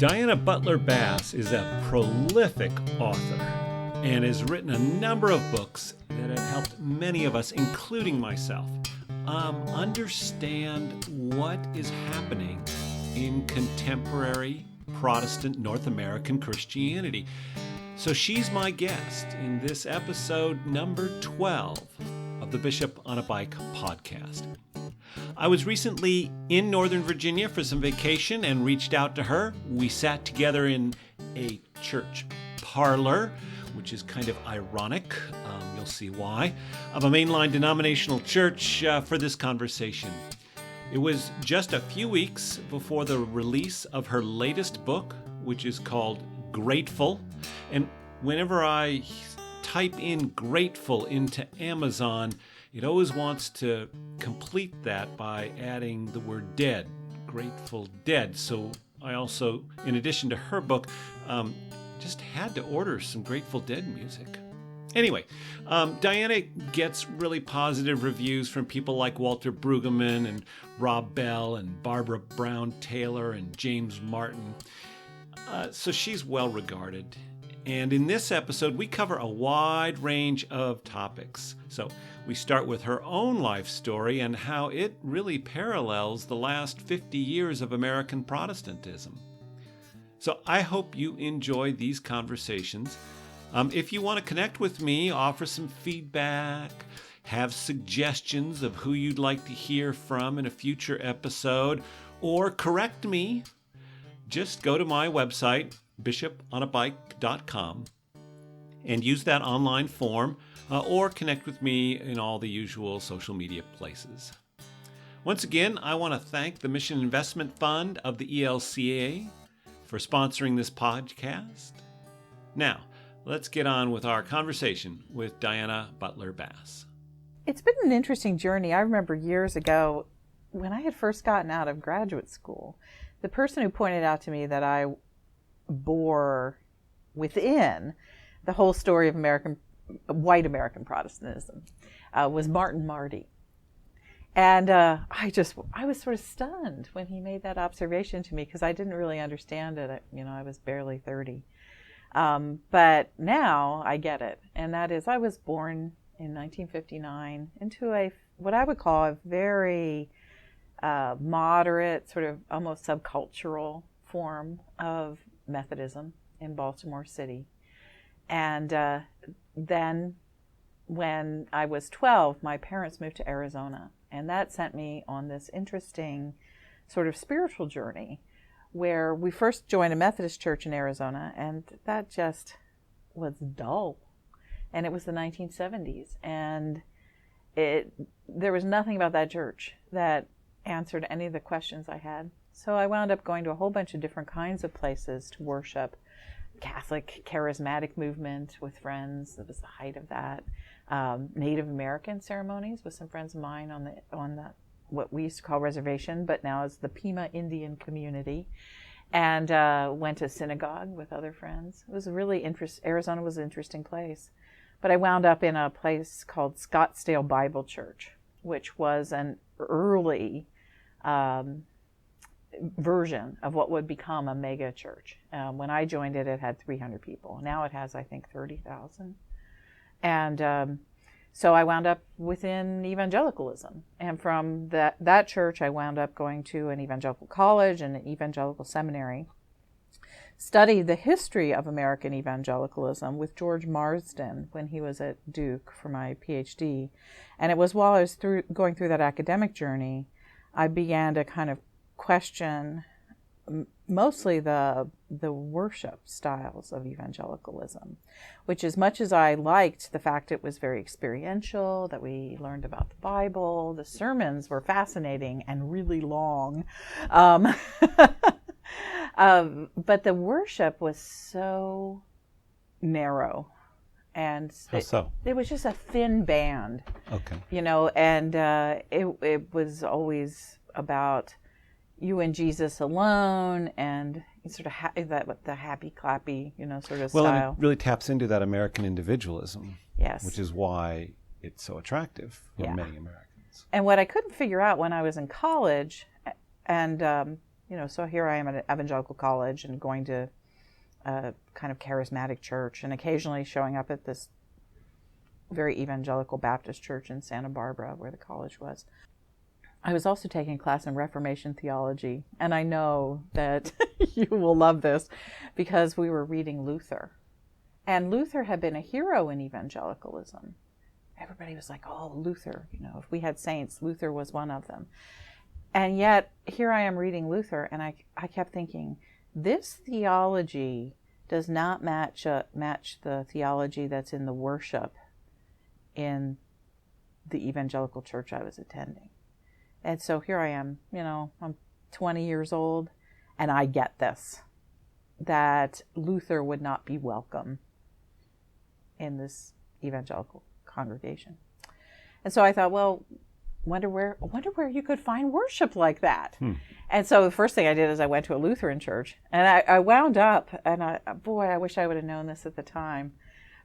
Diana Butler Bass is a prolific author and has written a number of books that have helped many of us, including myself, understand what is happening in contemporary Protestant North American Christianity. So she's my guest in this episode number 12 of the Bishop on a Bike podcast. I was recently in Northern Virginia for some vacation and reached out to her. We sat together in a church parlor, which is kind of ironic, you'll see why, of a mainline denominational church for this conversation. It was just a few weeks before the release of her latest book, which is called Grateful. And whenever I type in Grateful into Amazon, it always wants to complete that by adding the word dead, Grateful Dead. So I also, in addition to her book, just had to order some Grateful Dead music. Anyway, Diana gets really positive reviews from people like Walter Brueggemann and Rob Bell and Barbara Brown Taylor and James Martin. So she's well regarded. And in this episode, we cover a wide range of topics. So we start with her own life story and how it really parallels the last 50 years of American Protestantism. So I hope you enjoy these conversations. If you want to connect with me, offer some feedback, have suggestions of who you'd like to hear from in a future episode, or correct me, just go to my website, bishoponabike.com, and use that online form, or connect with me in all the usual social media places. Once again, I want to thank the Mission Investment Fund of the ELCA for sponsoring this podcast. Now, let's get on with our conversation with Diana Butler Bass. It's been an interesting journey. I remember years ago when I had first gotten out of graduate school, the person who pointed out to me that I bore within the whole story of white American Protestantism was Martin Marty. And I was sort of stunned when he made that observation to me because I didn't really understand it. I was barely 30. But now I get it. And that is, I was born in 1959 into what I would call a very moderate, sort of almost subcultural form of Methodism in Baltimore City. And then when I was 12, my parents moved to Arizona. And that sent me on this interesting sort of spiritual journey where we first joined a Methodist church in Arizona, and that just was dull. And it was the 1970s. And there was nothing about that church that answered any of the questions I had. So I wound up going to a whole bunch of different kinds of places to worship. Catholic charismatic movement with friends, that was the height of that. Native American ceremonies with some friends of mine on the what we used to call reservation, but now is the Pima Indian community. And went to synagogue with other friends. It was really Arizona was an interesting place. But I wound up in a place called Scottsdale Bible Church, which was an early version of what would become a mega church. When I joined it, it had 300 people. Now it has, I think, 30,000. And so I wound up within evangelicalism. And from that church, I wound up going to an evangelical college and an evangelical seminary. Studied the history of American evangelicalism with George Marsden when he was at Duke for my PhD. And it was while I was going through that academic journey, I began to kind of question mostly the worship styles of evangelicalism, which, as much as I liked the fact it was very experiential, that we learned about the Bible, the sermons were fascinating and really long, but the worship was so narrow. And it was just a thin band. Okay. And it was always about you and Jesus alone, and sort of the happy clappy, sort of style. Well, it really taps into that American individualism. Yes. Which is why it's so attractive for many Americans. And what I couldn't figure out when I was in college, and so here I am at an evangelical college and going to a kind of charismatic church and occasionally showing up at this very evangelical Baptist church in Santa Barbara where the college was. I was also taking a class in Reformation theology, and I know that you will love this because we were reading Luther. And Luther had been a hero in evangelicalism. Everybody was like, oh, Luther, if we had saints, Luther was one of them. And yet, here I am reading Luther, and I kept thinking, this theology does not match the theology that's in the worship in the evangelical church I was attending. And so here I am, I'm 20 years old, and I get this, that Luther would not be welcome in this evangelical congregation. And so I thought, well, wonder where you could find worship like that. And so the first thing I did is I went to a Lutheran church, and I wound up, and I wish I would have known this at the time,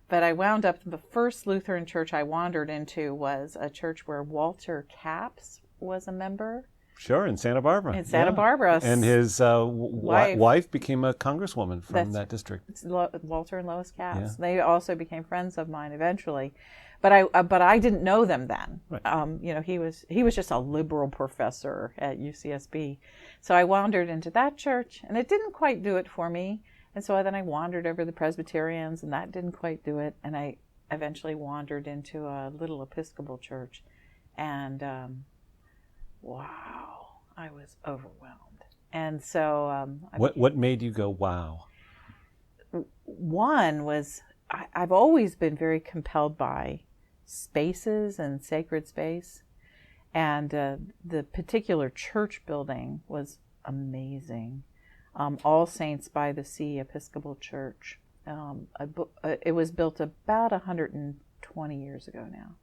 but I wound up, the first Lutheran church I wandered into was a church where Walter Capps was a member. Sure, in Santa Barbara. In Santa Barbara. And his wife became a congresswoman from that district. Walter and Lois Capps. Yeah. They also became friends of mine eventually. But I didn't know them then. Right. He was just a liberal professor at UCSB. So I wandered into that church, and it didn't quite do it for me. And so then I wandered over the Presbyterians, and that didn't quite do it. And I eventually wandered into a little Episcopal church, and wow, I was overwhelmed. And so what made you go wow? One was I've always been very compelled by spaces and sacred space, and the particular church building was amazing. All Saints by the Sea Episcopal Church. It was built about 120 years ago now,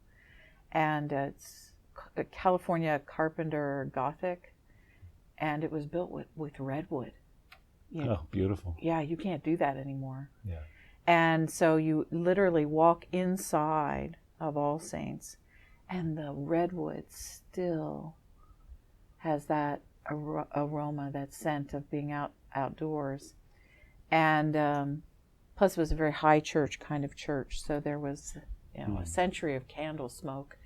and it's California Carpenter Gothic, and it was built with redwood. Oh, beautiful. Yeah, you can't do that anymore. Yeah. And so you literally walk inside of All Saints, and the redwood still has that aroma, that scent of being outdoors. And plus it was a very high church kind of church, so there was a century of candle smoke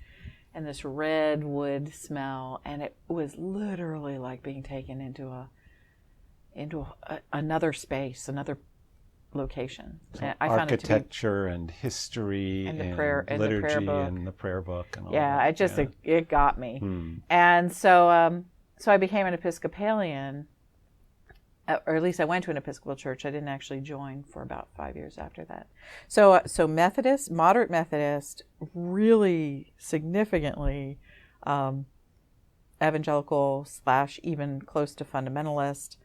and this redwood smell, and it was literally like being taken into another space, another location. So I architecture and history and liturgy and the prayer book and all that. It got me. And so I became an Episcopalian, or at least I went to an Episcopal church. I didn't actually join for about 5 years after that. So Methodist, moderate Methodist, really significantly evangelical / even close to fundamentalist,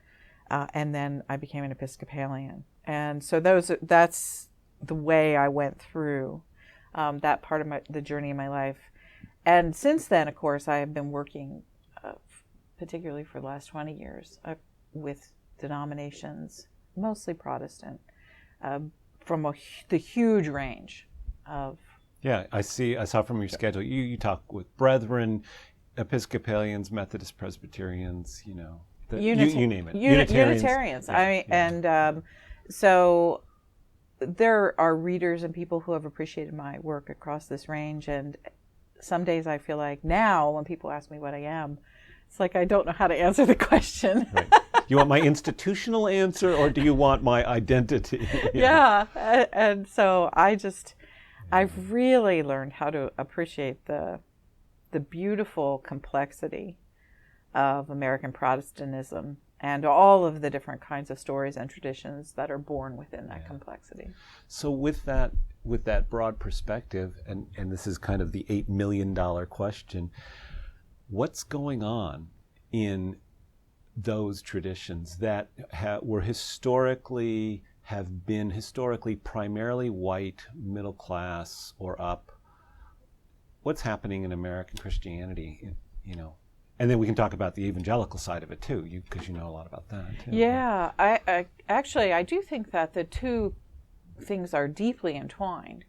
and then I became an Episcopalian. And so that's the way I went through that part of the journey in my life. And since then, of course, I have been working, particularly for the last 20 years, with denominations, mostly Protestant, from the huge range of... Yeah, I saw from your schedule, you talk with Brethren, Episcopalians, Methodist, Presbyterians, you name it. Unitarians. And so there are readers and people who have appreciated my work across this range, and some days I feel like now when people ask me what I am, it's like I don't know how to answer the question. Right. You want my institutional answer, or do you want my identity? Yeah. And so I've really learned how to appreciate the beautiful complexity of American Protestantism and all of the different kinds of stories and traditions that are born within that complexity. So with that broad perspective, and this is kind of the $8 million question, what's going on in those traditions that have been historically primarily white, middle class, or up? What's happening in American Christianity, And then we can talk about the evangelical side of it too, because you know a lot about that too. Yeah, I do think that the two things are deeply entwined,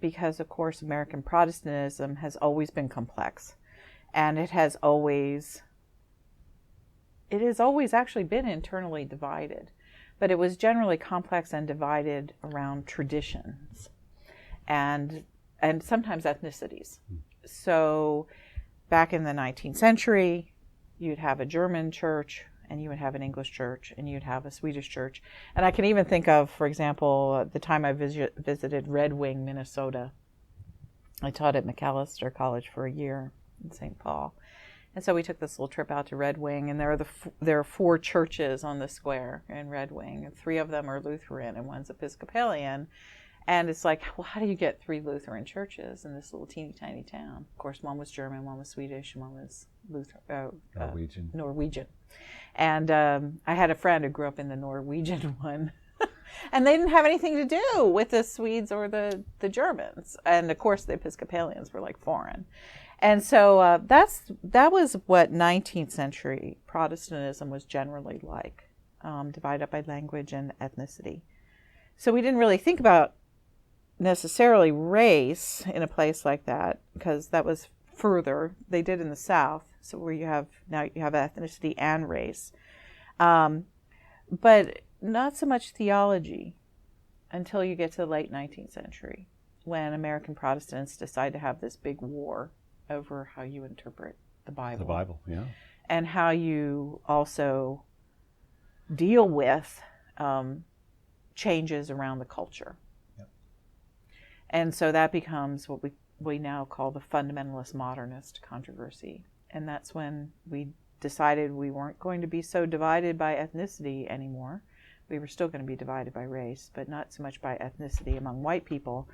because of course American Protestantism has always been complex, and it has always it has always actually been internally divided, but it was generally complex and divided around traditions and sometimes ethnicities. So back in the 19th century, you'd have a German church, and you would have an English church, and you'd have a Swedish church. And I can even think of, for example, the time I visited Red Wing, Minnesota. I taught at McAllister College for a year in St. Paul. And so we took this little trip out to Red Wing, and there are 4 churches on the square in Red Wing, and 3 of them are Lutheran, and one's Episcopalian. And it's like, well, how do you get 3 Lutheran churches in this little teeny tiny town? Of course, one was German, one was Swedish, and one was Norwegian. And I had a friend who grew up in the Norwegian one. And they didn't have anything to do with the Swedes or the Germans. And of course, the Episcopalians were like foreign. And so that was what 19th century Protestantism was generally like, divided up by language and ethnicity. So we didn't really think about necessarily race in a place like that, because that was further. They did in the South, so where you have ethnicity and race, but not so much theology until you get to the late 19th century, when American Protestants decide to have this big war over how you interpret the Bible. The Bible, yeah. And how you also deal with changes around the culture. Yep. And so that becomes what we now call the fundamentalist modernist controversy. And that's when we decided we weren't going to be so divided by ethnicity anymore. We were still going to be divided by race, but not so much by ethnicity among white people.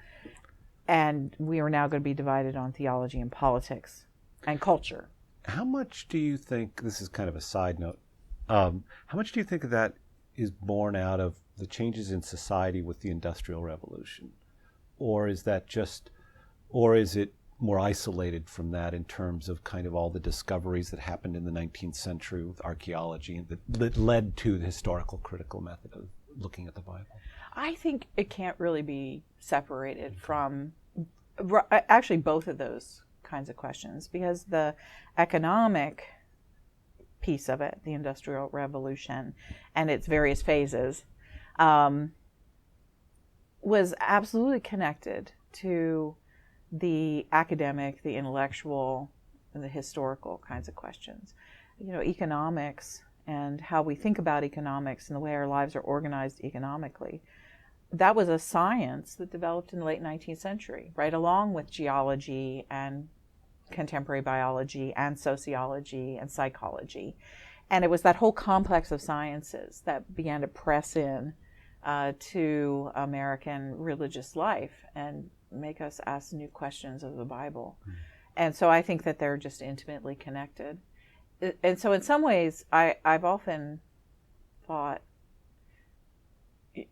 And we are now going to be divided on theology and politics and culture. How much do you think, this is kind of a side note, how much do you think of that is born out of the changes in society with the Industrial Revolution? Or is it more isolated from that in terms of kind of all the discoveries that happened in the 19th century with archaeology and that led to the historical critical method of looking at the Bible? I think it can't really be separated from actually both of those kinds of questions, because the economic piece of it, the Industrial Revolution and its various phases, was absolutely connected to the academic, the intellectual, and the historical kinds of questions. You know, economics and how we think about economics and the way our lives are organized economically, that was a science that developed in the late 19th century, right along with geology and contemporary biology and sociology and psychology. And it was that whole complex of sciences that began to press in to American religious life and make us ask new questions of the Bible. And so I think that they're just intimately connected. And so in some ways, I've often thought,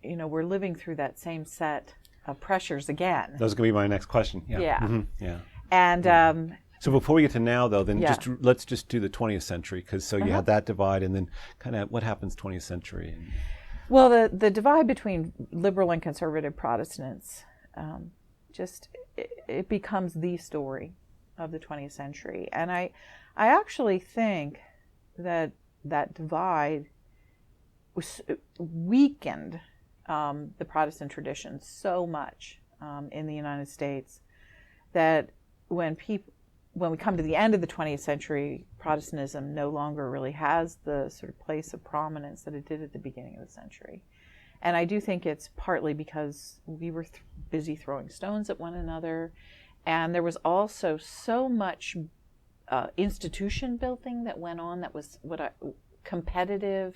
you know, we're living through that same set of pressures again. That was going to be my next question. Yeah. Yeah. Mm-hmm. Yeah. And so before we get to now, though, then yeah. let's just do the 20th century, because so you had that divide, and then kind of what happens 20th century? Well, the divide between liberal and conservative Protestants, it becomes the story of the 20th century. And I actually think that divide weakened the Protestant tradition so much in the United States that when we come to the end of the 20th century, Protestantism no longer really has the sort of place of prominence that it did at the beginning of the century. And I do think it's partly because we were busy throwing stones at one another, and there was also so much institution building that went on that was competitive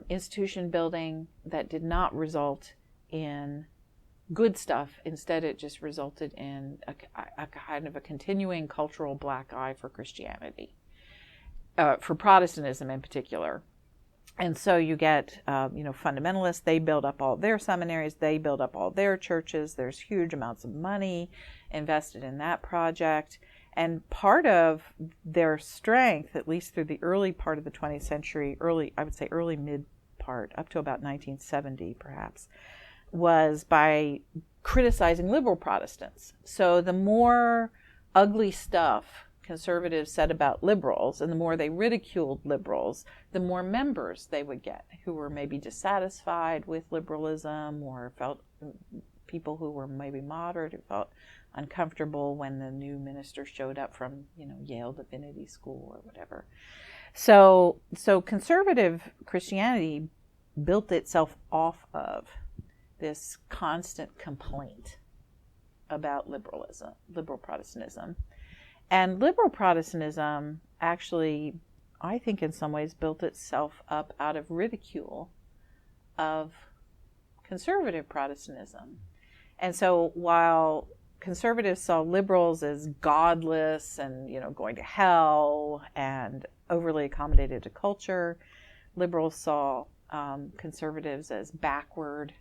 institution building that did not result in good stuff. Instead, it just resulted in a kind of a continuing cultural black eye for Christianity, for Protestantism in particular. And so you get, fundamentalists, they build up all their seminaries, they build up all their churches, there's huge amounts of money invested in that project. And part of their strength, at least through the early part of the 20th century, early mid part, up to about 1970 perhaps, was by criticizing liberal Protestants. So the more ugly stuff conservatives said about liberals, and the more they ridiculed liberals, the more members they would get who were maybe dissatisfied with liberalism, or felt people who were maybe moderate, who felt uncomfortable when the new minister showed up from, Yale Divinity School or whatever. So conservative Christianity built itself off of this constant complaint about liberal Protestantism. And liberal Protestantism actually, I think in some ways, built itself up out of ridicule of conservative Protestantism. And so while conservatives saw liberals as godless and, going to hell and overly accommodated to culture, liberals saw conservatives as backward,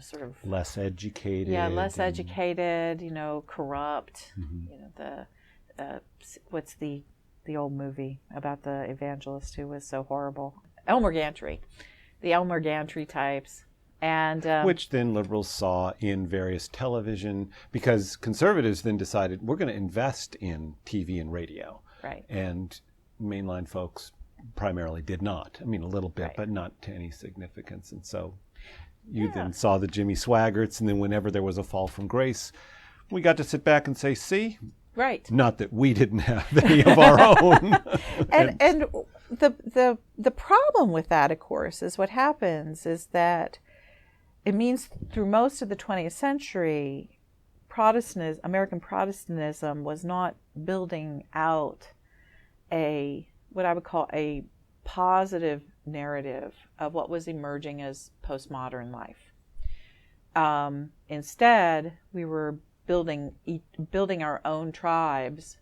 sort of less educated. Yeah, less educated, corrupt. What's the old movie about the evangelist who was so horrible? Elmer Gantry. The Elmer Gantry types. And which then liberals saw in various television, because conservatives then decided we're going to invest in TV and radio. Right. And mainline folks primarily did not. I mean, a little bit, Right. but not to any significance. And so you then saw the Jimmy Swaggarts, and then whenever there was a fall from grace, we got to sit back and say, see? Right. Not that we didn't have any of our own. and the problem with that, of course, is what happens is that it means through most of the 20th century, American Protestantism was not building out what I would call a positive narrative of what was emerging as postmodern life. Instead, we were building our own tribes.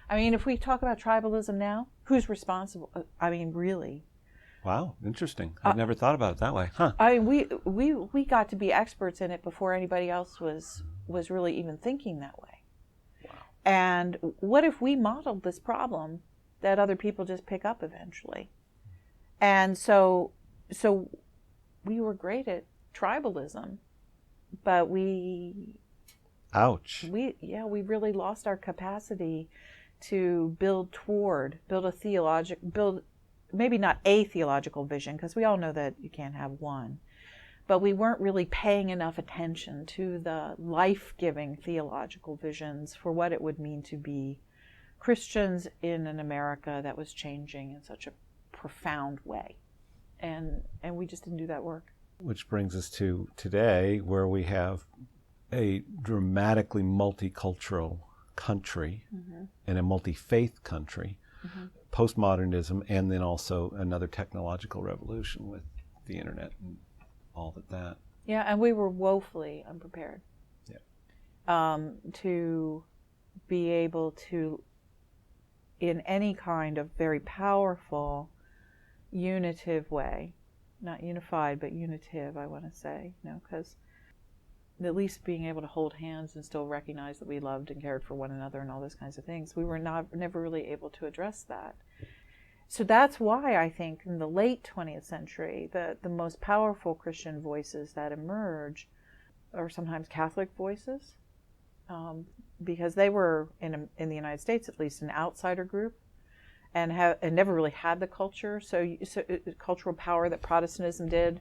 I mean, if we talk about tribalism now, who's responsible? I mean, really. Wow, interesting. I've never thought about it that way. Huh. I mean, we got to be experts in it before anybody else was really even thinking that way. Wow. And what if we modeled this problem that other people just pick up eventually? And so we were great at tribalism, but Ouch. we really lost our capacity to build maybe not a theological vision, because we all know that you can't have one, but we weren't really paying enough attention to the life-giving theological visions for what it would mean to be Christians in an America that was changing in such a profound way. And we just didn't do that work. Which brings us to today, where we have a dramatically multicultural country and a multi-faith country, postmodernism, and then also another technological revolution with the internet and all that. Yeah, and we were woefully unprepared. Yeah. To be able to, in any kind of very powerful, unitive way, not unified, but unitive, I want to say, because at least being able to hold hands and still recognize that we loved and cared for one another and all those kinds of things, we were never really able to address that. So that's why I think in the late 20th century, the most powerful Christian voices that emerge are sometimes Catholic voices, because they were, in the United States at least, an outsider group, and never really had the culture, so cultural power that Protestantism did.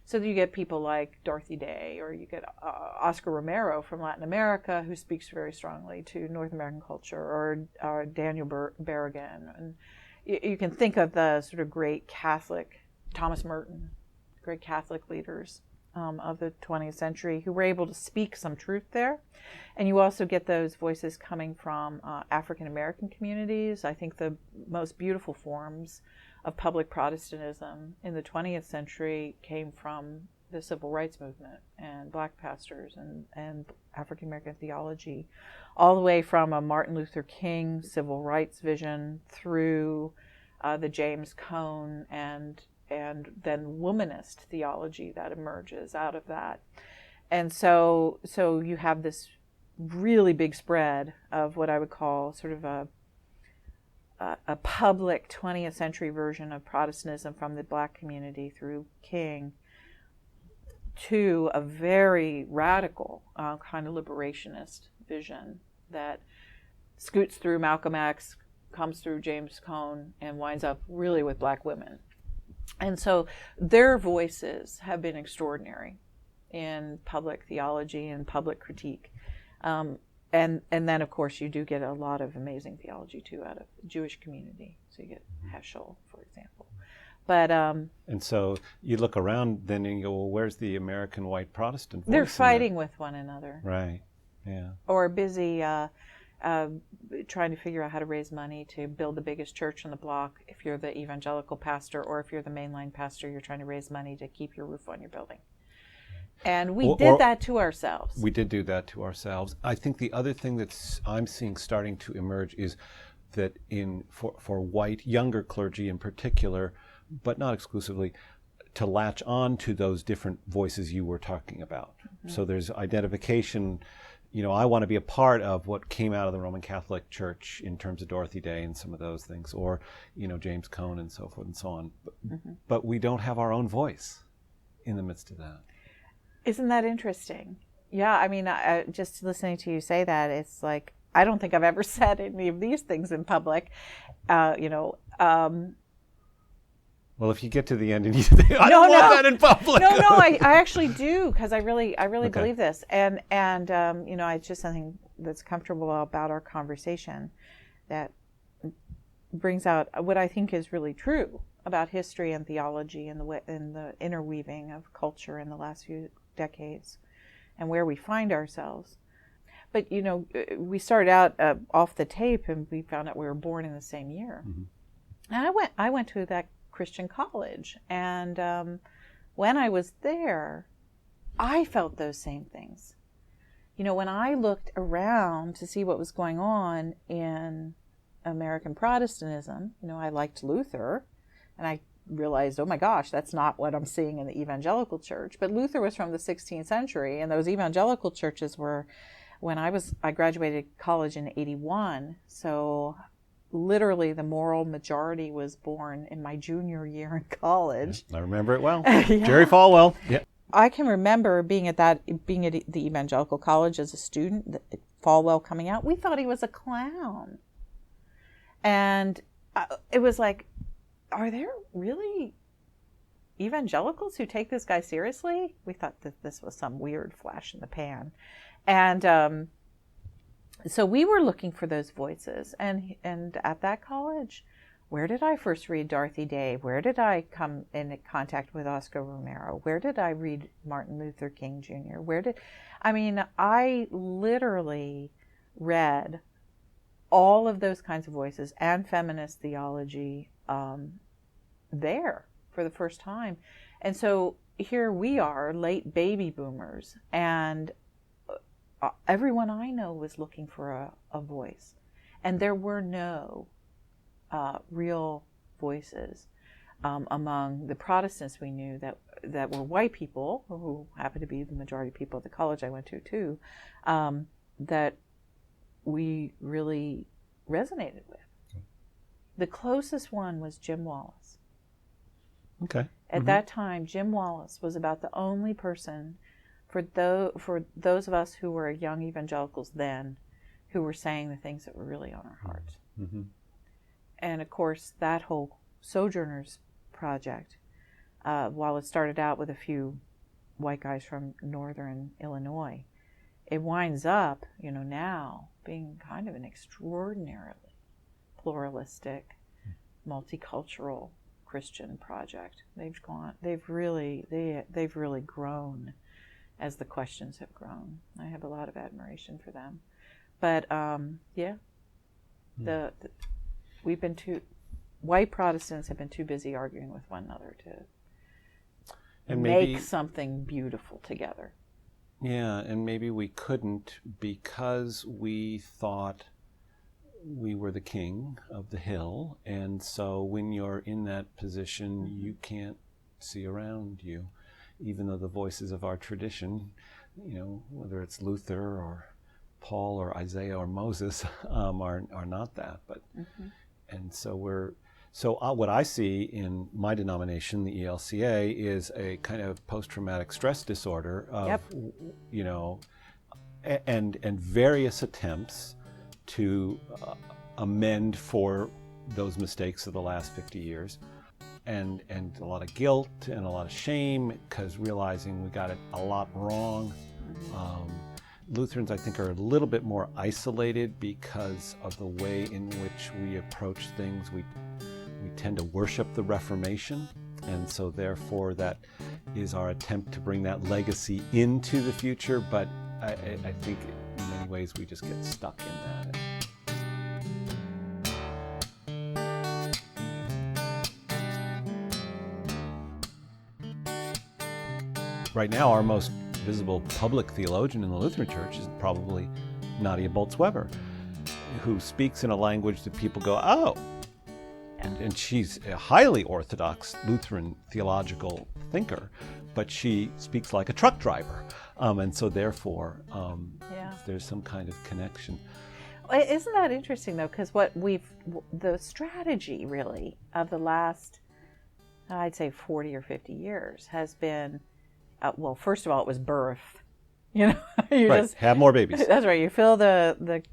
So you get people like Dorothy Day, or you get Oscar Romero from Latin America, who speaks very strongly to North American culture, or Daniel Berrigan. And you can think of the sort of great Catholic, Thomas Merton, great Catholic leaders of the 20th century who were able to speak some truth there. And you also get those voices coming from African American communities. I think the most beautiful forms of public Protestantism in the 20th century came from the civil rights movement and black pastors and African American theology, all the way from a Martin Luther King civil rights vision through the James Cone and then womanist theology that emerges out of that. And so you have this really big spread of what I would call sort of a public 20th century version of Protestantism from the black community through King to a very radical kind of liberationist vision that scoots through Malcolm X, comes through James Cone, and winds up really with black women. And so their voices have been extraordinary in public theology and public critique. And then, of course, you do get a lot of amazing theology, too, out of the Jewish community. So you get Heschel, for example. But and so you look around then and you go, well, where's the American white Protestant voice? They're fighting with one another. Right, yeah. Or busy trying to figure out how to raise money to build the biggest church on the block. If you're the evangelical pastor, or if you're the mainline pastor, you're trying to raise money to keep your roof on your building. And we did that to ourselves. We did do that to ourselves. I think the other thing that I'm seeing starting to emerge is that for white younger clergy in particular, but not exclusively, to latch on to those different voices you were talking about. Mm-hmm. So there's identification. I want to be a part of what came out of the Roman Catholic Church in terms of Dorothy Day and some of those things, or, James Cone and so forth and so on. But we don't have our own voice in the midst of that. Isn't that interesting? Yeah, I mean, just listening to you say that, it's like, I don't think I've ever said any of these things in public, Well, if you get to the end and you think, I don't want that in public. No, I actually do, because I really believe this. And it's just something that's comfortable about our conversation that brings out what I think is really true about history and theology and the interweaving of culture in the last few decades and where we find ourselves. But, we started out off the tape and we found out we were born in the same year. Mm-hmm. And I went to that Christian college, and when I was there, I felt those same things. When I looked around to see what was going on in American Protestantism, I liked Luther, and I realized, oh my gosh, that's not what I'm seeing in the evangelical church. But Luther was from the 16th century, and those evangelical churches were, when I graduated college in 1981, so literally the moral majority was born in my junior year in college. I remember it well. Yeah. Jerry Falwell. Yeah. I can remember being at the evangelical college as a student, Falwell coming out. We thought he was a clown. And it was like, are there really evangelicals who take this guy seriously? We thought that this was some weird flash in the pan. And so we were looking for those voices. And at that college, where did I first read Dorothy Day? Where did I come in contact with Oscar Romero? Where did I read Martin Luther King Jr.? I literally read all of those kinds of voices and feminist theology there for the first time. And so here we are, late baby boomers, and everyone I know was looking for a voice. And there were no real voices among the Protestants we knew that were white people, who happened to be the majority of people at the college I went to too, that we really resonated with. The closest one was Jim Wallace. Okay. At that time, Jim Wallace was about the only person for those of us who were young evangelicals then who were saying the things that were really on our hearts. Mm-hmm. And of course, that whole Sojourners project, while it started out with a few white guys from northern Illinois, it winds up, now being kind of an extraordinarily pluralistic, multicultural Christian project. They've really grown as the questions have grown. I have a lot of admiration for them. But we've been white Protestants have been too busy arguing with one another to make something beautiful together. Yeah, and maybe we couldn't because we thought we were the king of the hill, and so when you're in that position, you can't see around you, even though the voices of our tradition, whether it's Luther or Paul or Isaiah or Moses, are not that. But and so So what I see in my denomination, the ELCA, is a kind of post-traumatic stress disorder of, you know, and various attempts to amend for those mistakes of the last 50 years. And a lot of guilt and a lot of shame because realizing we got it a lot wrong. Lutherans, I think, are a little bit more isolated because of the way in which we approach things. We tend to worship the Reformation, and so therefore that is our attempt to bring that legacy into the future, but I think in many ways we just get stuck in that. Right now, our most visible public theologian in the Lutheran Church is probably Nadia Bolz-Weber, who speaks in a language that people go, oh. And she's a highly orthodox Lutheran theological thinker, but she speaks like a truck driver. And so therefore, there's some kind of connection. Isn't that interesting, though? Because the strategy, really, of the last, I'd say 40 or 50 years has been, well, first of all, it was birth. You know, you right. just have more babies. That's right. You fill the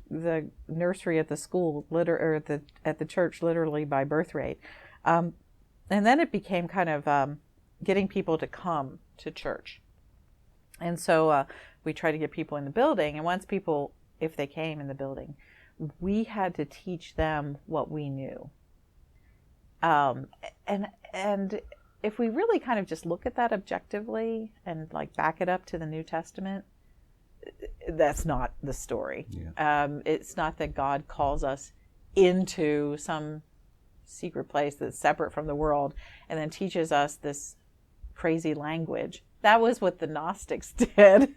nursery at the school, or at the church, literally by birth rate, and then it became kind of getting people to come to church, and so we try to get people in the building. And once people, if they came in the building, we had to teach them what we knew, and if we really kind of just look at that objectively and like back it up to the New Testament, that's not the story. Yeah. It's not that God calls us into some secret place that's separate from the world and then teaches us this crazy language. That was what the Gnostics did,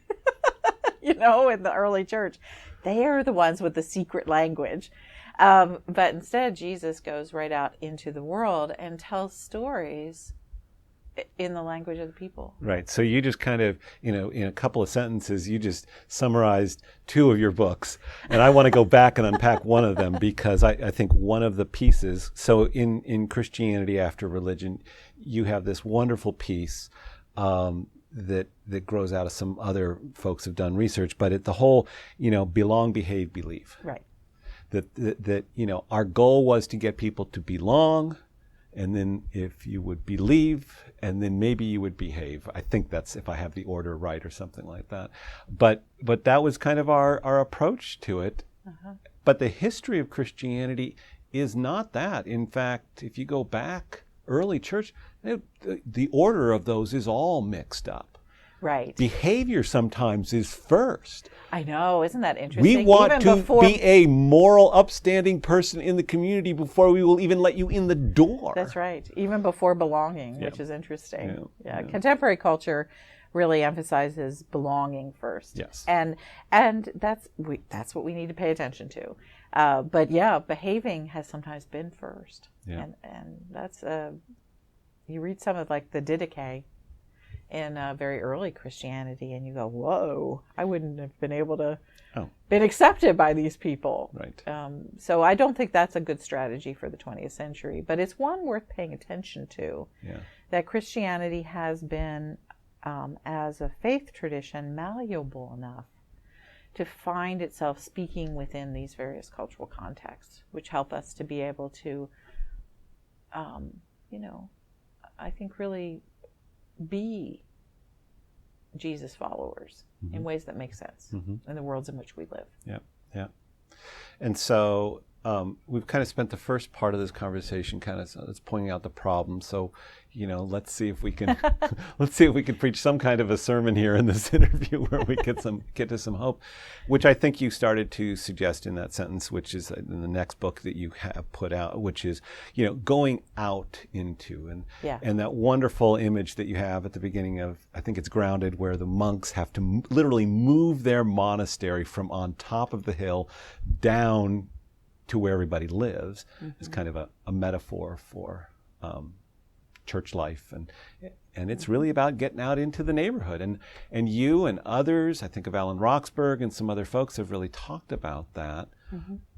you know, in the early church. They are the ones with the secret language. But instead, Jesus goes right out into the world and tells stories in the language of the people. Right. So you just kind of, you know, in a couple of sentences, you just summarized 2 of your books. And I want to go back and unpack one of them because I think one of the pieces, so in Christianity After Religion, you have this wonderful piece that grows out of some other folks have done research, but the whole, you know, belong, behave, believe. Right. That, you know, our goal was to get people to belong, and then if you would believe, and then maybe you would behave. I think that's if I have the order right or something like that. But that was kind of our approach to it. Uh-huh. But the history of Christianity is not that. In fact, if you go back, early church, the order of those is all mixed up. Right. Behavior sometimes is first. I know. Isn't that interesting? We want to be a moral, upstanding person in the community before we will even let you in the door. That's right. Even before belonging, which is interesting. Yeah. Contemporary culture really emphasizes belonging first. Yes. And that's what we need to pay attention to. But yeah, behaving has sometimes been first. Yeah. And that's you read some of like the Didache in very early Christianity, and you go, whoa, I wouldn't have been able to been accepted by these people. Right. So I don't think that's a good strategy for the 20th century, but it's one worth paying attention to. Yeah. That Christianity has been, as a faith tradition, malleable enough to find itself speaking within these various cultural contexts, which help us to be able to, you know, I think really be Jesus followers in ways that make sense in the worlds in which we live. Yeah, yeah. And so we've kind of spent the first part of this conversation kind of pointing out the problem. So, you know, let's see if we can preach some kind of a sermon here in this interview where we get to some hope, which I think you started to suggest in that sentence, which is in the next book that you have put out, which is, you know, going out into and that wonderful image that you have at the beginning of, I think it's Grounded, where the monks have to literally move their monastery from on top of the hill down to where everybody lives. Is kind of a metaphor for church life, and it's really about getting out into the neighborhood, and you and others, I think of Alan Roxburgh and some other folks, have really talked about that.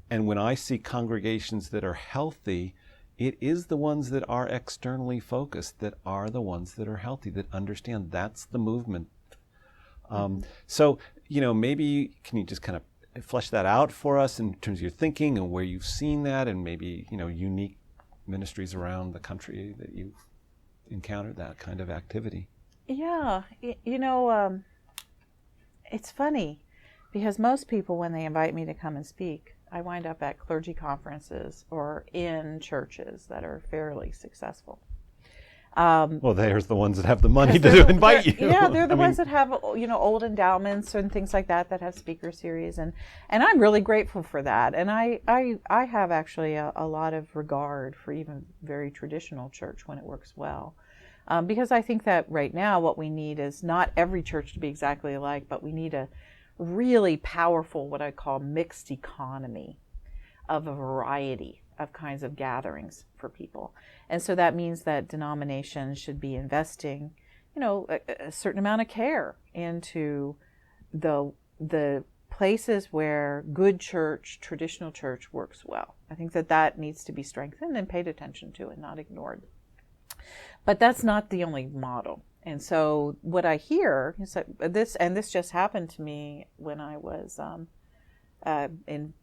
And when I see congregations that are healthy, it is the ones that are externally focused that are the ones that are healthy, that understand that's the movement. So, maybe can you just kind of flesh that out for us in terms of your thinking and where you've seen that, and maybe, unique ministries around the country that you've encountered that kind of activity? Yeah, it's funny because most people, when they invite me to come and speak, I wind up at clergy conferences or in churches that are fairly successful. Well, there's the ones that have the money to invite you. Yeah, they're the ones that have, old endowments and things like that have speaker series, and I'm really grateful for that. And I have actually a lot of regard for even very traditional church when it works well, because I think that right now what we need is not every church to be exactly alike, but we need a really powerful, what I call mixed economy of a variety of kinds of gatherings for people. And so that means that denominations should be investing, a certain amount of care into the places where good church, traditional church works well. I think that needs to be strengthened and paid attention to and not ignored. But that's not the only model. And so what I hear is that this just happened to me when I was in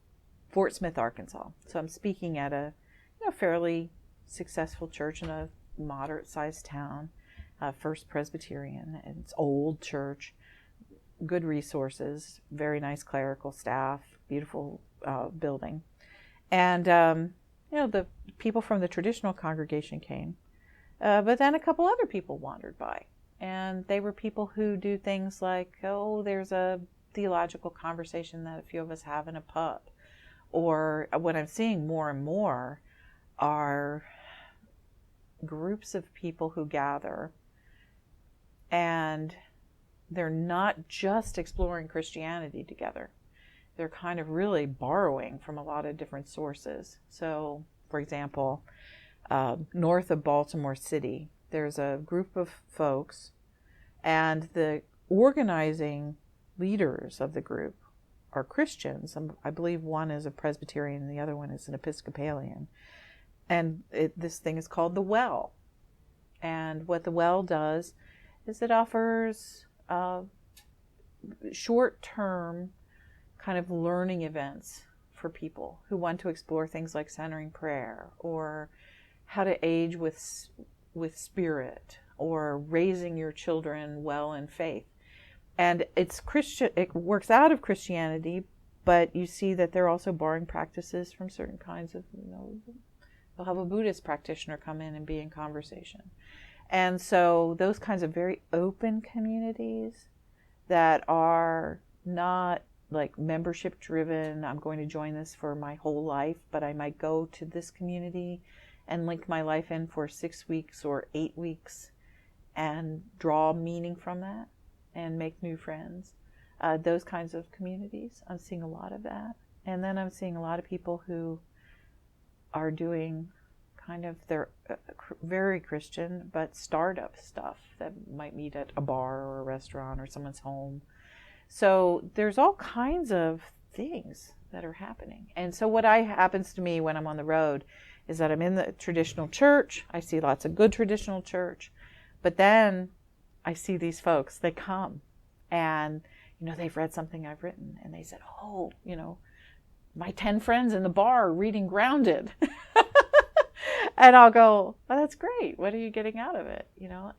Fort Smith, Arkansas. So I'm speaking at a fairly successful church in a moderate-sized town, First Presbyterian. And it's old church, good resources, very nice clerical staff, beautiful building. And the people from the traditional congregation came, but then a couple other people wandered by. And they were people who do things like, there's a theological conversation that a few of us have in a pub. Or what I'm seeing more and more are groups of people who gather, and they're not just exploring Christianity together. They're kind of really borrowing from a lot of different sources. So, for example, north of Baltimore City, there's a group of folks, and the organizing leaders of the group are Christians. I believe one is a Presbyterian and the other one is an Episcopalian. And this thing is called The Well. And what The Well does is it offers short-term kind of learning events for people who want to explore things like centering prayer, or how to age with spirit, or raising your children well in faith. And it's Christian. It works out of Christianity, but you see that they're also borrowing practices from certain kinds of, they'll have a Buddhist practitioner come in and be in conversation. And so those kinds of very open communities that are not like membership driven, I'm going to join this for my whole life, but I might go to this community and link my life in for 6 weeks or 8 weeks and draw meaning from that and make new friends. Those kinds of communities, I'm seeing a lot of that. And then I'm seeing a lot of people who are doing kind of their very Christian, but startup stuff that might meet at a bar or a restaurant or someone's home. So there's all kinds of things that are happening. And so what happens to me when I'm on the road is that I'm in the traditional church. I see lots of good traditional church. But then I see these folks, they come and, they've read something I've written and they said, my 10 friends in the bar are reading Grounded. And I'll go, well, that's great. What are you getting out of it?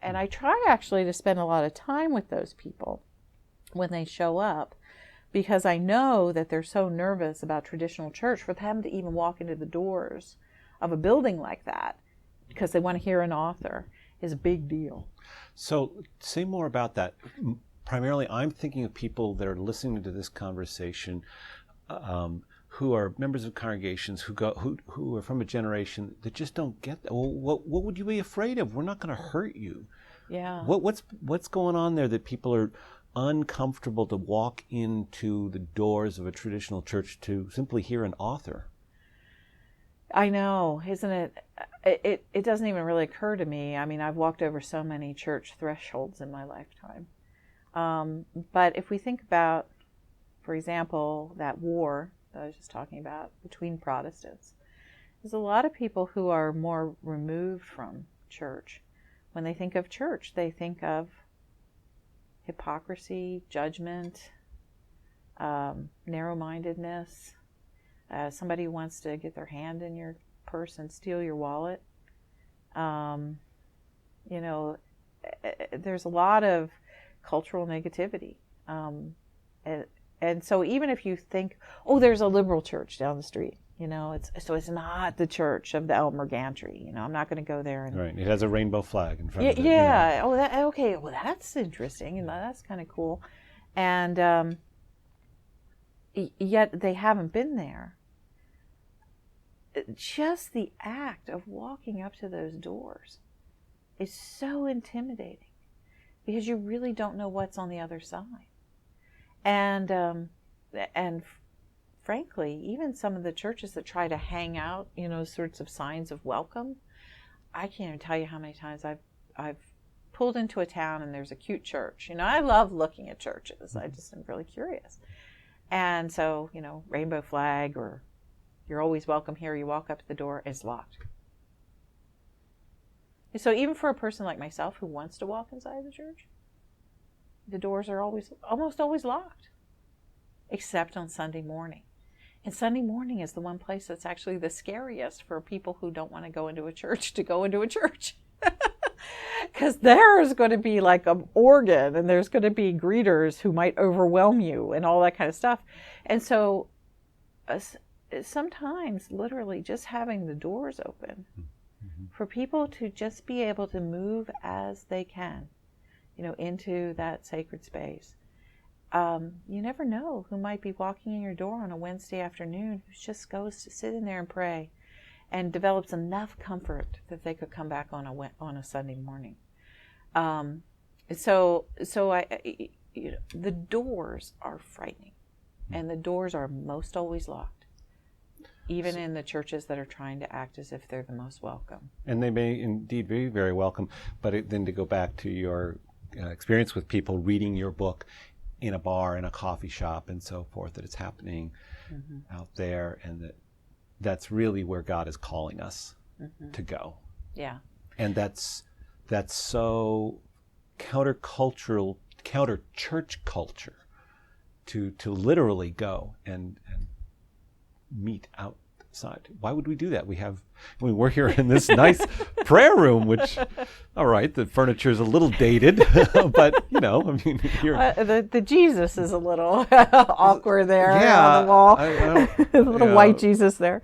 And I try actually to spend a lot of time with those people when they show up, because I know that they're so nervous about traditional church. For them to even walk into the doors of a building like that because they want to hear an author is a big deal. So say more about that. Primarily, I'm thinking of people that are listening to this conversation who are members of congregations who are from a generation that just don't get that. Well, what would you be afraid of? We're not going to hurt you. Yeah. What's going on there that people are uncomfortable to walk into the doors of a traditional church to simply hear an author? I know, isn't it? It doesn't even really occur to me. I mean, I've walked over so many church thresholds in my lifetime. But if we think about, for example, that war that I was just talking about between Protestants, There's a lot of people who are more removed from church. When they think of church, they think of hypocrisy, judgment, narrow-mindedness, somebody who wants to get their hand in your purse and steal your wallet. There's a lot of cultural negativity. And so even if you think, oh, there's a liberal church down the street, it's not the church of the Elmer Gantry. I'm not going to go there. Right. It has a rainbow flag in front of it. Yeah. Oh, okay. Well, that's interesting. And that's kind of cool. And yet they haven't been there. Just the act of walking up to those doors is so intimidating because you really don't know what's on the other side. And frankly, even some of the churches that try to hang out, sorts of signs of welcome, I can't even tell you how many times I've pulled into a town and there's a cute church. I love looking at churches. I just am really curious. And so, rainbow flag or you're always welcome here. You walk up to the door, it's locked. And so even for a person like myself who wants to walk inside the church, the doors are almost always locked, except on Sunday morning. And Sunday morning is the one place that's actually the scariest for people who don't want to go into a church to go into a church. Because there's going to be like an organ and there's going to be greeters who might overwhelm you and all that kind of stuff. And so sometimes literally just having the doors open for people to just be able to move as they can, into that sacred space. You never know who might be walking in your door on a Wednesday afternoon who just goes to sit in there and pray and develops enough comfort that they could come back on a Sunday morning. So the doors are frightening, and the doors are most always locked, even in the churches that are trying to act as if they're the most welcome. And they may indeed be very welcome, but then to go back to your experience with people reading your book in a bar, in a coffee shop, and so forth, that it's happening out there, and that's really where God is calling us to go. Yeah. And that's so countercultural, counter-church culture to literally go and meet outside. Why would we do that? We're here in this nice prayer room, which, all right, the furniture is a little dated, but the Jesus is a little awkward there on the wall. A little white Jesus there.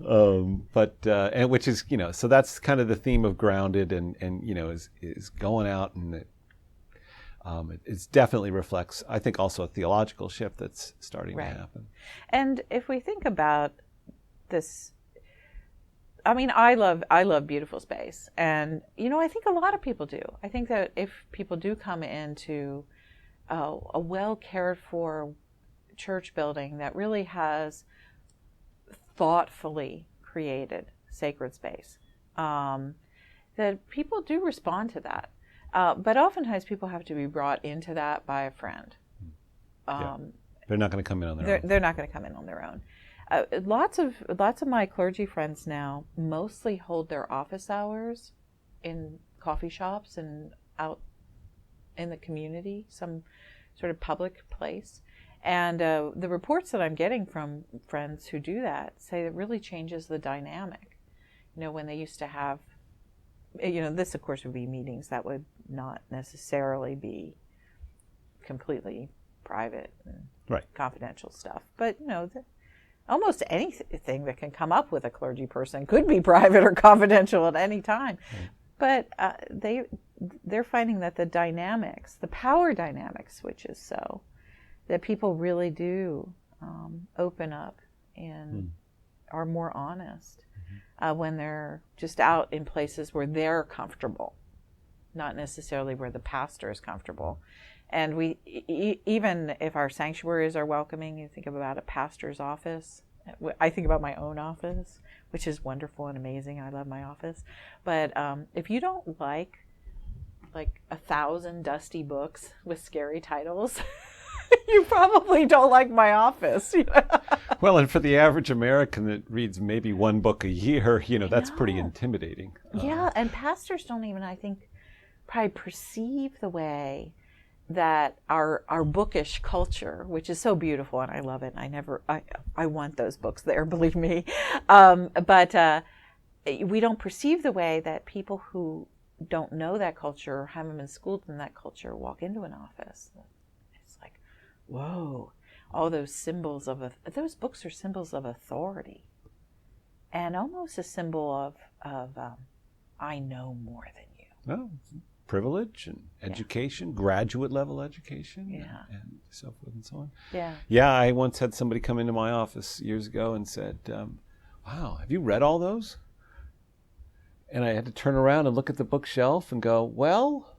And which is, so that's kind of the theme of Grounded, and is going out, and it definitely reflects, I think, also a theological shift that's starting to happen. And if we think about this, I love beautiful space, and I think a lot of people do. I think that if people do come into a well cared for church building that really has thoughtfully created sacred space, that people do respond to that. But oftentimes people have to be brought into that by a friend. They're not going to come in on their own. They're not going to come in on their own. Lots of my clergy friends now mostly hold their office hours in coffee shops and out in the community, some sort of public place. And the reports that I'm getting from friends who do that say it really changes the dynamic. When they used to have, this of course would be meetings that would not necessarily be completely private and confidential stuff. But, almost anything that can come up with a clergy person could be private or confidential at any time. But they're finding that the power dynamic switches so that people really do open up and are more honest when they're just out in places where they're comfortable, not necessarily where the pastor is comfortable. And we, even if our sanctuaries are welcoming, you think about a pastor's office. I think about my own office, which is wonderful and amazing. I love my office. But if you don't like 1,000 dusty books with scary titles, You probably don't like my office. Well, and for the average American that reads maybe one book a year, that's pretty know. intimidating. Yeah, and pastors don't even, I think, probably perceive the way that our bookish culture, which is so beautiful, and I love it. I want those books there, believe me. But we don't perceive the way that people who don't know that culture or haven't been schooled in that culture walk into an office. It's like, whoa, all those symbols those books are symbols of authority, and almost a symbol of I know more than you. Well, privilege and education, graduate level education, and so forth and so on. Yeah, I once had somebody come into my office years ago and said, wow, have you read all those? And I had to turn around and look at the bookshelf and go, well,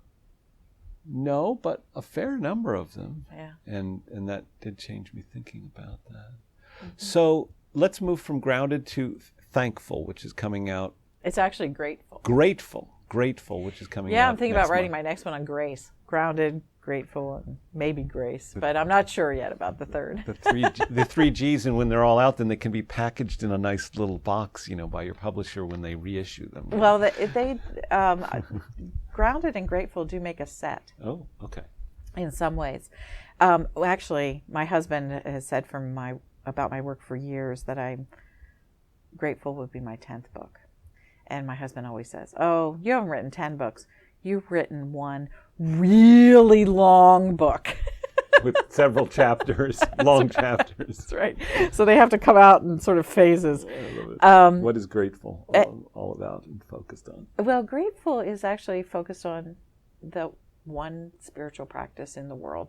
no, but a fair number of them. Yeah. And that did change me thinking about that. Mm-hmm. So let's move from grounded to thankful, which is coming out. It's actually grateful. Grateful, which is coming out. Yeah, I'm thinking about writing month. my next one on grace. Grounded, grateful, and maybe grace, but I'm not sure yet about the third. The three G's, and when they're all out, then they can be packaged in a nice little box, by your publisher when they reissue them. Well, they grounded and grateful do make a set. Oh, okay. In some ways, actually, my husband has said about my work for years that I'm grateful would be my 10th book. And my husband always says, oh, you haven't written 10 books. You've written one really long book. With several chapters, long chapters. That's right. So they have to come out in sort of phases. I love it. What is grateful all about and focused on? Well, grateful is actually focused on the one spiritual practice in the world,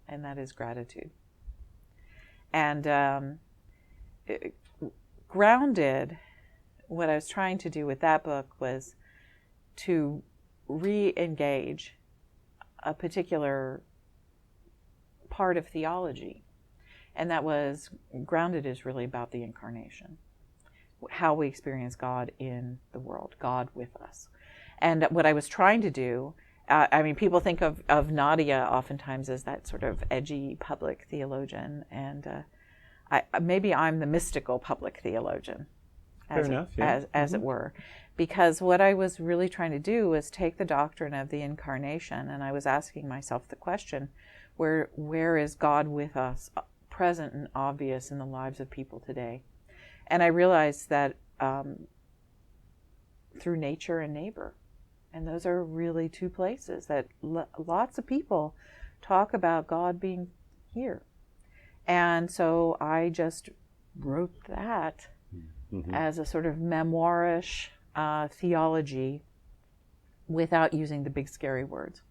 and that is gratitude. And grounded, what I was trying to do with that book was to re-engage a particular part of theology. And that was, grounded is really about the incarnation, how we experience God in the world, God with us. And what I was trying to do, people think of Nadia oftentimes as that sort of edgy public theologian, and maybe I'm the mystical public theologian. Fair enough, yeah. As it were. Because what I was really trying to do was take the doctrine of the incarnation, and I was asking myself the question, where is God with us, present and obvious in the lives of people today? And I realized that through nature and neighbor. And those are really two places that lots of people talk about God being here. And so I just wrote that as a sort of memoirish theology without using the big scary words.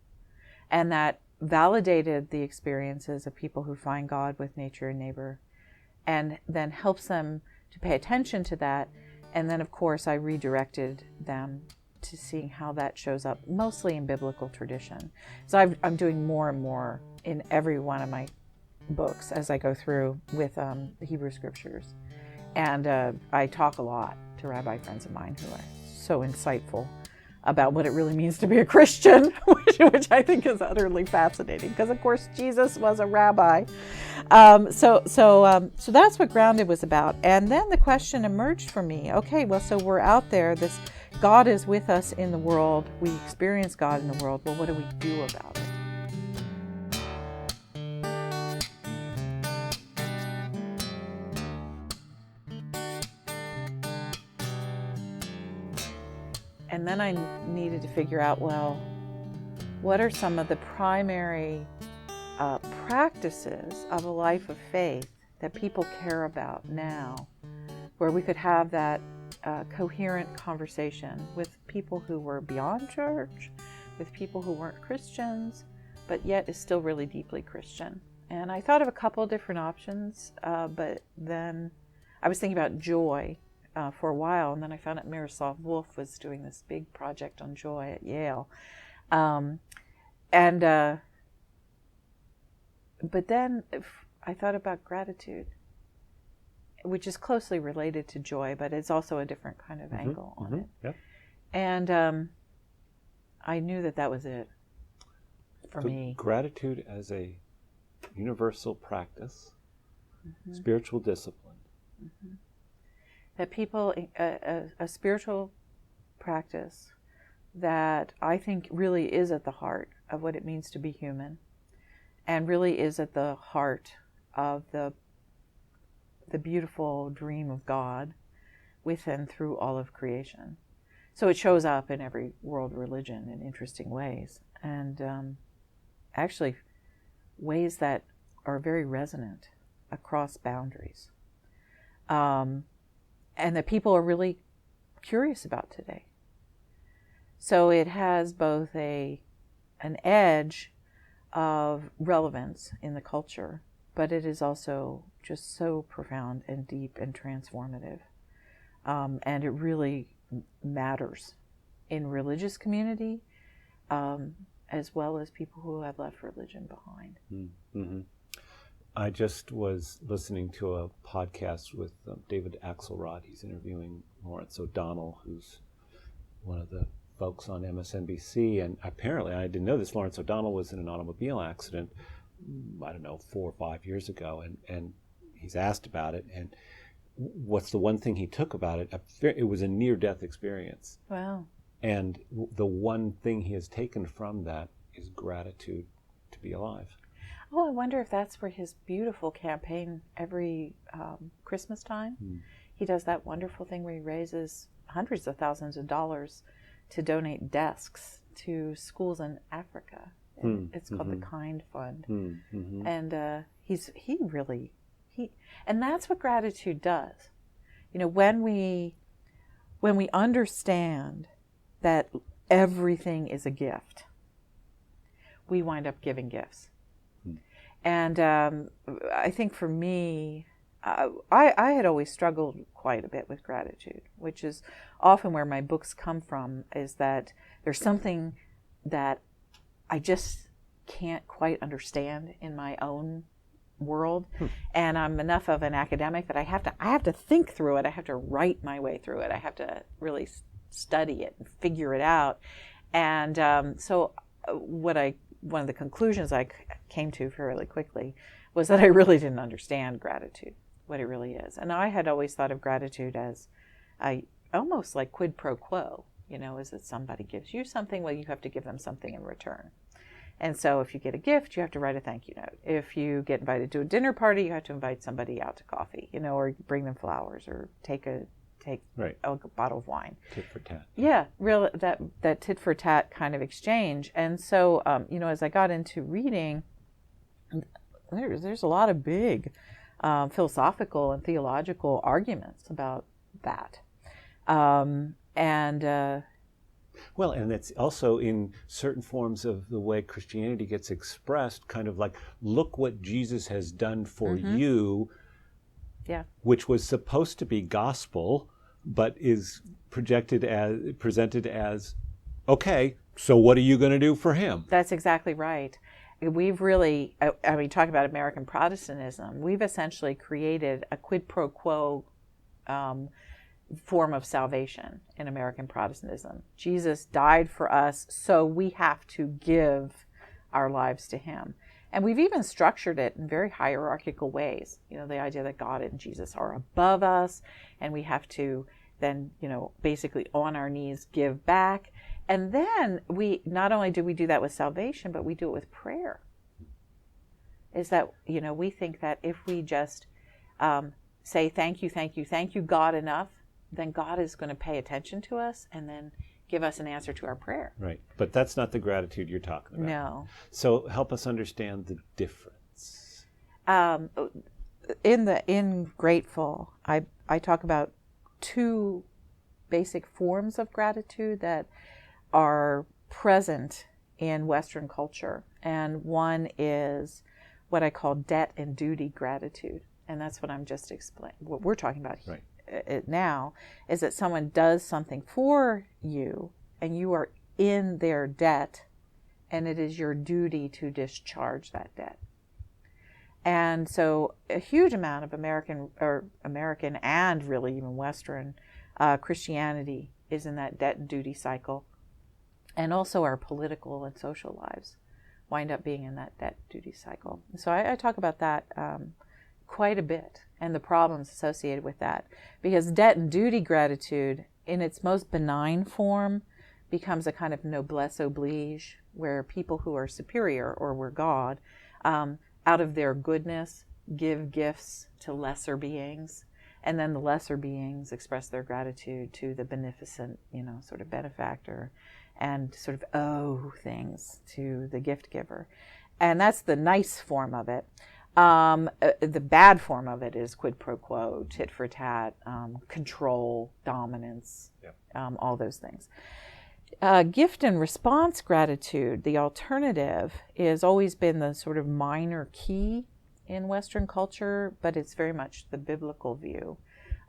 And that validated the experiences of people who find God with nature and neighbor, and then helps them to pay attention to that. And then, of course, I redirected them to seeing how that shows up, mostly in biblical tradition. So I'm doing more and more in every one of my books as I go through with the Hebrew Scriptures. And I talk a lot to rabbi friends of mine who are so insightful about what it really means to be a Christian, which I think is utterly fascinating, because of course Jesus was a rabbi. So that's what Grounded was about. And then the question emerged for me, okay, well, so we're out there, this God is with us in the world, we experience God in the world, well, what do we do about it? And then I needed to figure out, well, what are some of the primary practices of a life of faith that people care about now, where we could have that coherent conversation with people who were beyond church, with people who weren't Christians, but yet is still really deeply Christian. And I thought of a couple different options, but then I was thinking about joy for a while, and then I found out Miroslav Volf was doing this big project on joy at Yale. But then I thought about gratitude, which is closely related to joy, but it's also a different kind of angle on it. Yep. And I knew that was it for me. Gratitude as a universal practice, spiritual discipline. That people, a spiritual practice that I think really is at the heart of what it means to be human, and really is at the heart of the beautiful dream of God with and through all of creation. So it shows up in every world religion in interesting ways, and actually ways that are very resonant across boundaries, and that people are really curious about today. So it has both an edge of relevance in the culture, but it is also just so profound and deep and transformative. And it really matters in religious community, as well as people who have left religion behind. Mm-hmm. I just was listening to a podcast with David Axelrod. He's interviewing Lawrence O'Donnell, who's one of the folks on MSNBC. And apparently, I didn't know this, Lawrence O'Donnell was in an automobile accident, 4 or 5 years ago. And he's asked about it. And what's the one thing he took about it? It was a near-death experience. Wow. And the one thing he has taken from that is gratitude to be alive. Oh, I wonder if that's where his beautiful campaign every Christmas time. He does that wonderful thing where he raises hundreds of thousands of dollars to donate desks to schools in Africa. It's called the Kind Fund. And and that's what gratitude does. You know, when we understand that everything is a gift, we wind up giving gifts. And I think for me, I had always struggled quite a bit with gratitude, which is often where my books come from, is that there's something that I just can't quite understand in my own world. And I'm enough of an academic that I have to think through it. I have to write my way through it. I have to really study it and figure it out. And so one of the conclusions I came to fairly quickly was that I really didn't understand gratitude, what it really is. And I had always thought of gratitude as almost like quid pro quo, is that somebody gives you something, well, you have to give them something in return. And so if you get a gift, you have to write a thank you note. If you get invited to a dinner party, you have to invite somebody out to coffee, or bring them flowers, or take a bottle of wine. Tit for tat. Yeah, real that tit for tat kind of exchange. And so, as I got into reading, there's a lot of big philosophical and theological arguments about that. Well, and it's also in certain forms of the way Christianity gets expressed, kind of like, look what Jesus has done for you, which was supposed to be gospel, but is presented as, okay, so what are you going to do for him? That's exactly right. We've really, talk about American Protestantism, we've essentially created a quid pro quo form of salvation in American Protestantism. Jesus died for us, so we have to give our lives to him. And we've even structured it in very hierarchical ways. The idea that God and Jesus are above us, and we have to then, basically on our knees give back. And then we not only do we do that with salvation, but we do it with prayer. Is that, we think that if we just say thank you, God enough, then God is going to pay attention to us and then give us an answer to our prayer. Right. But that's not the gratitude you're talking about. No. So help us understand the difference. In Grateful, I talk about two basic forms of gratitude that are present in Western culture. And one is what I call debt and duty gratitude. And that's what I'm just explaining. What we're talking about here. It now is that someone does something for you and you are in their debt, and it is your duty to discharge that debt. And so a huge amount of American and really even Western Christianity is in that debt and duty cycle, and also our political and social lives. wind up being in that debt duty cycle. So I talk about that quite a bit, and the problems associated with that, because debt and duty gratitude in its most benign form becomes a kind of noblesse oblige, where people who are superior, or were God, out of their goodness give gifts to lesser beings, and then the lesser beings express their gratitude to the beneficent, sort of benefactor, and sort of owe things to the gift giver. And that's the nice form of it. The bad form of it is quid pro quo, tit for tat, control, dominance, all those things. Gift and response gratitude, the alternative, has always been the sort of minor key in Western culture, but it's very much the biblical view.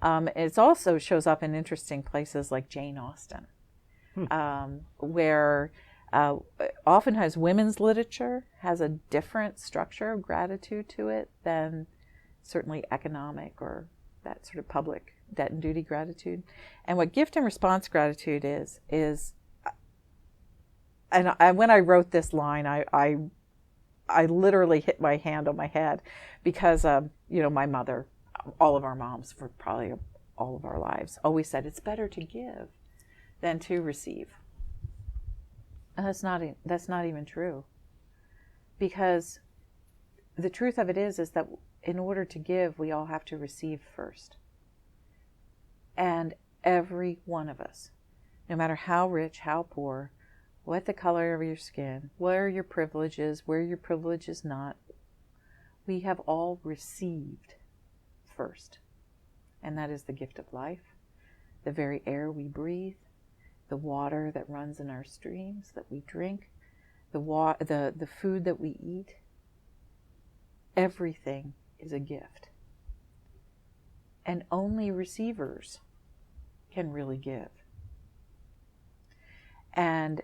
It also shows up in interesting places like Jane Austen, where often has women's literature has a different structure of gratitude to it than certainly economic or that sort of public debt and duty gratitude. And what gift and response gratitude is and when I wrote this line, I literally hit my hand on my head, because my mother, all of our moms for probably all of our lives, always said it's better to give than to receive. And that's not even true, because the truth of it is that in order to give, we all have to receive first. And every one of us, no matter how rich, how poor, what the color of your skin, where your privilege is, where your privilege is not, we have all received first. And that is the gift of life, the very air we breathe, the water that runs in our streams that we drink, the food that we eat. Everything is a gift. And only receivers can really give. And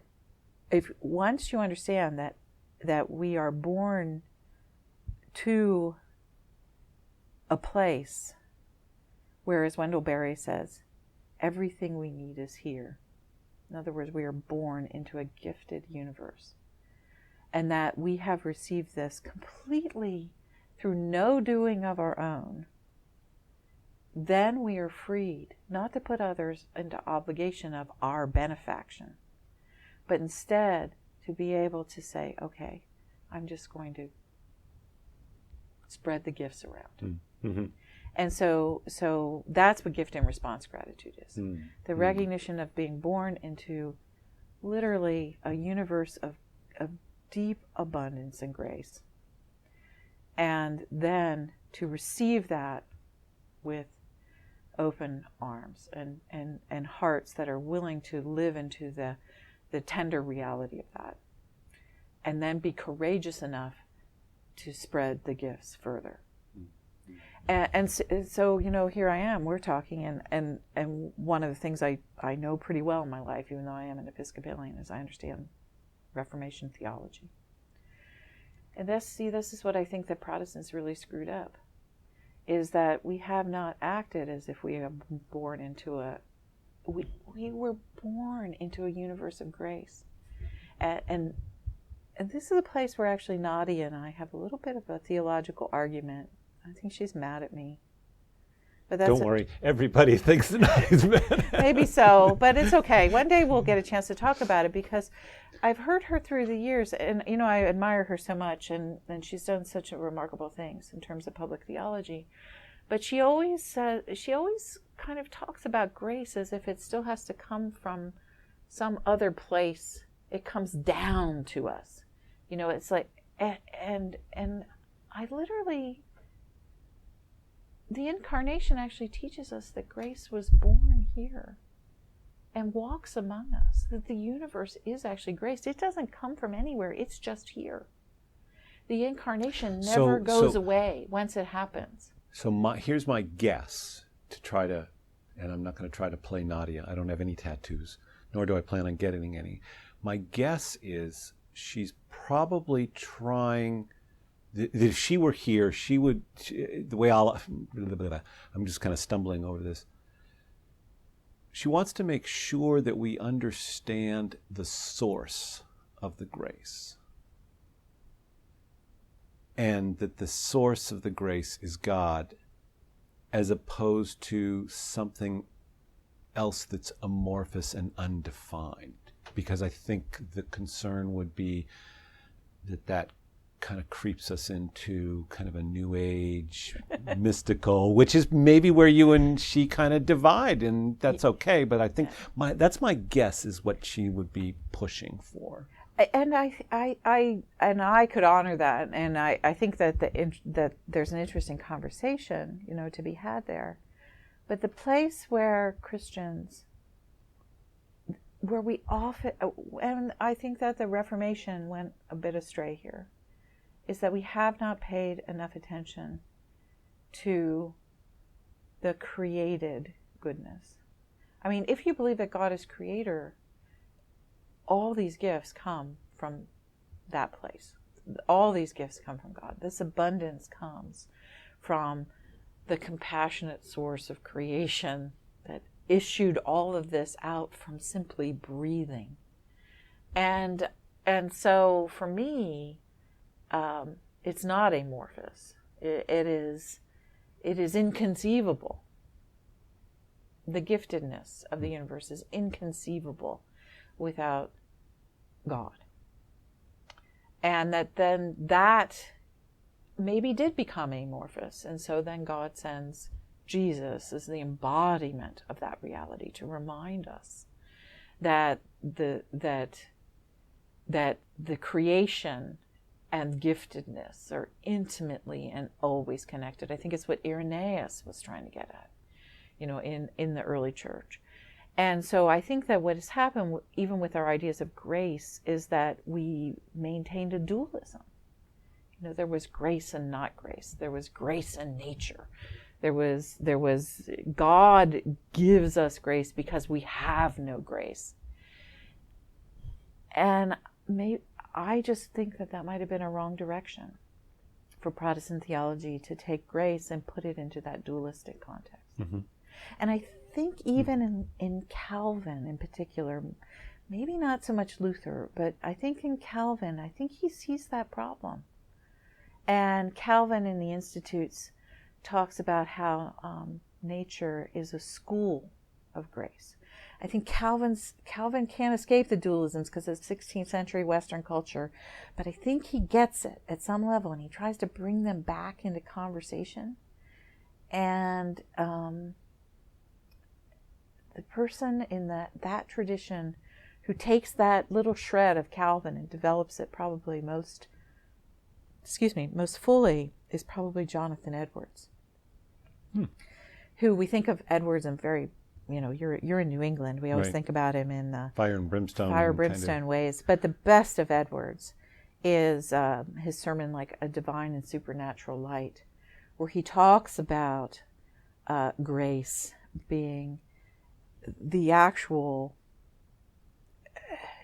if once you understand that we are born to a place where, as Wendell Berry says, everything we need is here. In other words, we are born into a gifted universe, and that we have received this completely through no doing of our own. Then we are freed not to put others into obligation of our benefaction, but instead to be able to say, okay, I'm just going to spread the gifts around. Mm-hmm. And so that's what gift and response gratitude is. The recognition of being born into literally a universe of deep abundance and grace. And then to receive that with open arms and hearts that are willing to live into the tender reality of that. And then be courageous enough to spread the gifts further. And so, here I am, we're talking, and one of the things I know pretty well in my life, even though I am an Episcopalian, is I understand Reformation theology. And this is what I think that Protestants really screwed up, is that we have not acted as if we are born into we were born into a universe of grace. And this is a place where actually Nadia and I have a little bit of a theological argument. I think she's mad at me. But Don't worry, everybody thinks that Nadia's mad. Maybe so, but it's okay. One day we'll get a chance to talk about it, because I've heard her through the years, and I admire her so much, and she's done such remarkable things in terms of public theology. But she always kind of talks about grace as if it still has to come from some other place. It comes down to us. It's like, and I literally, the incarnation actually teaches us that grace was born here and walks among us, that the universe is actually grace. It doesn't come from anywhere. It's just here. The incarnation never goes away once it happens. So here's my guess to try to, and I'm not going to try to play Nadia. I don't have any tattoos, nor do I plan on getting any. My guess is she's probably trying, that if she were here, she would, the way I'm just kind of stumbling over this. She wants to make sure that we understand the source of the grace. and that the source of the grace is God, as opposed to something else that's amorphous and undefined. Because I think the concern would be that kind of creeps us into kind of a new age mystical, which is maybe where you and she kind of divide, and that's okay. But I think that's my guess is what she would be pushing for. And I could honor that, and I think that that there's an interesting conversation, to be had there. But the place where Christians, where we often, and I think that the Reformation went a bit astray here, is that we have not paid enough attention to the created goodness. I mean, if you believe that God is creator, all these gifts come from that place. All these gifts come from God. This abundance comes from the compassionate source of creation that issued all of this out from simply breathing. And so for me, it's not amorphous. It is inconceivable. The giftedness of the universe is inconceivable without God. And that maybe did become amorphous. And so then God sends Jesus as the embodiment of that reality to remind us that the creation and giftedness are intimately and always connected. I think it's what Irenaeus was trying to get at, in the early church. And so I think that what has happened, even with our ideas of grace, is that we maintained a dualism. There was grace and not grace. There was grace and nature. There was God gives us grace because we have no grace. And I just think that might have been a wrong direction for Protestant theology, to take grace and put it into that dualistic context. Mm-hmm. And I think even in Calvin in particular, maybe not so much Luther, but I think in Calvin, I think he sees that problem. And Calvin in the Institutes talks about how nature is a school of grace. I think Calvin can't escape the dualisms because of 16th century Western culture, but I think he gets it at some level, and he tries to bring them back into conversation. And the person in that tradition who takes that little shred of Calvin and develops it probably most fully is probably Jonathan Edwards, who we think of Edwards in very, you're in New England. We always think about him in fire and brimstone ways. But the best of Edwards is his sermon, like A Divine and Supernatural Light, where he talks about grace being the actual,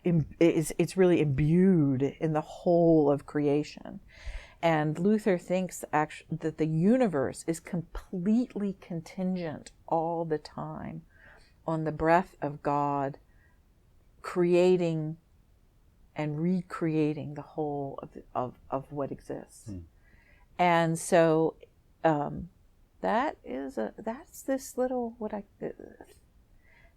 it's really imbued in the whole of creation. And Luther thinks actually that the universe is completely contingent all the time on the breath of God creating and recreating the whole of what exists. And so that's this little,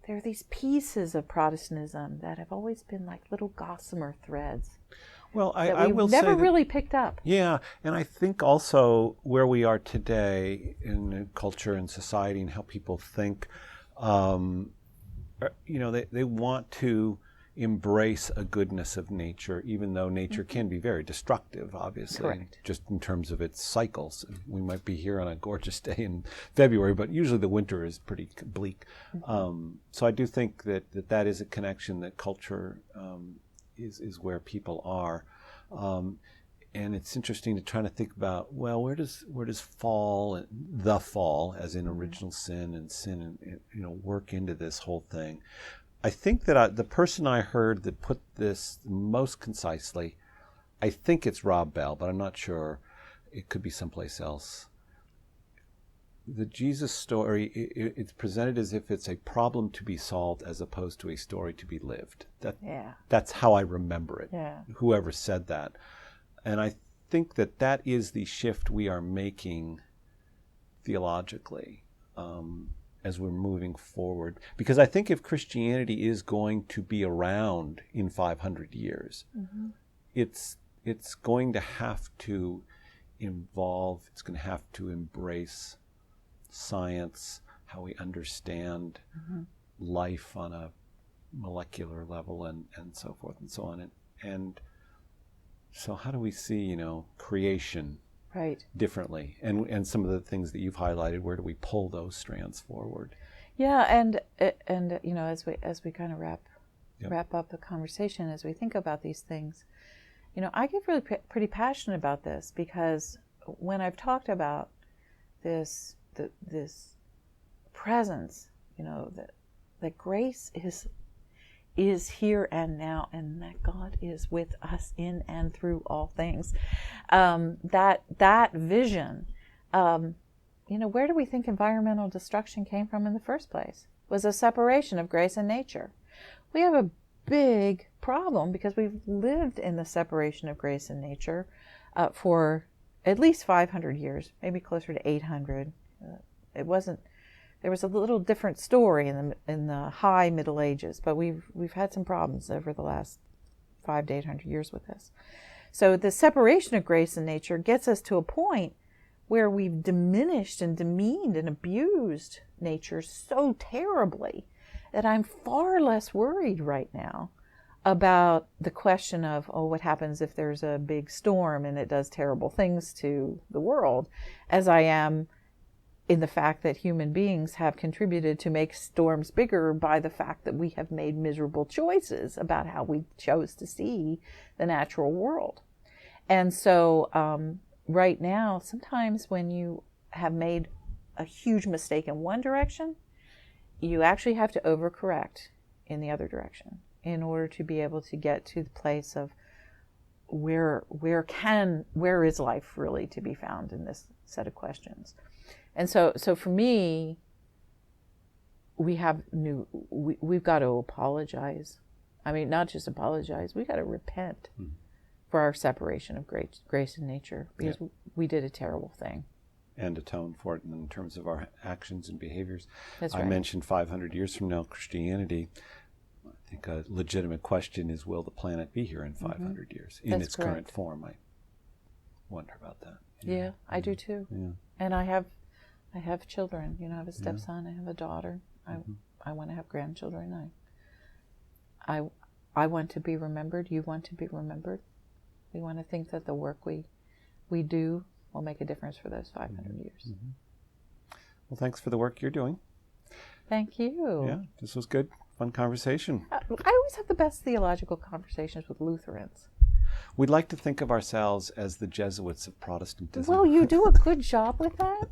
there are these pieces of Protestantism that have always been like little gossamer threads. Well, I will say never really picked up. Yeah, and I think also where we are today in culture and society and how people think, they want to embrace a goodness of nature, even though nature can be very destructive, obviously. Correct. Just in terms of its cycles. We might be here on a gorgeous day in February, but usually the winter is pretty bleak. So I do think that is a connection, that culture is where people are. And it's interesting to try to think about, well, where does fall, the fall, as in original sin and work into this whole thing. I think that the person I heard that put this most concisely, I think it's Rob Bell, but I'm not sure. It could be someplace else. The Jesus story, it's presented as if it's a problem to be solved as opposed to a story to be lived. That's how I remember it. Yeah. Whoever said that. And I think that that is the shift we are making theologically as we're moving forward. Because I think if Christianity is going to be around in 500 years, it's going to have to involve, it's going to have to embrace science, how we understand life on a molecular level and so forth and so on. And so how do we see, creation differently? And some of the things that you've highlighted, where do we pull those strands forward? Yeah, and as we kind of wrap up the conversation, as we think about these things, I get really pretty passionate about this, because when I've talked about this presence, that grace is here and now, and that God is with us in and through all things. That vision, where do we think environmental destruction came from in the first place? Was a separation of grace and nature. We have a big problem because we've lived in the separation of grace and nature for at least 500 years, maybe closer to 800. There was a little different story in the high Middle Ages, but we've had some problems over the last 500 to 800 years with this. So the separation of grace and nature gets us to a point where we've diminished and demeaned and abused nature so terribly that I'm far less worried right now about the question of, what happens if there's a big storm and it does terrible things to the world, as I am in the fact that human beings have contributed to make storms bigger by the fact that we have made miserable choices about how we chose to see the natural world. And so right now, sometimes when you have made a huge mistake in one direction, you actually have to overcorrect in the other direction in order to be able to get to the place of where is life really to be found in this set of questions. And so for me, we've got to apologize. I mean, not just apologize, we got to repent for our separation of grace and nature, because we did a terrible thing. And atone for it in terms of our actions and behaviors. That's right. I mentioned 500 years from now, Christianity. I think a legitimate question is, will the planet be here in 500 years in its current form? I wonder about that. Yeah, I do too. Yeah. And I have children. I have a stepson. I have a daughter. I want to have grandchildren. I want to be remembered. You want to be remembered. We want to think that the work we do will make a difference for those 500 years. Well, thanks for the work you're doing. Thank you. Yeah, this was good. Fun conversation. I always have the best theological conversations with Lutherans. We'd like to think of ourselves as the Jesuits of Protestantism. Well, you do a good job with that.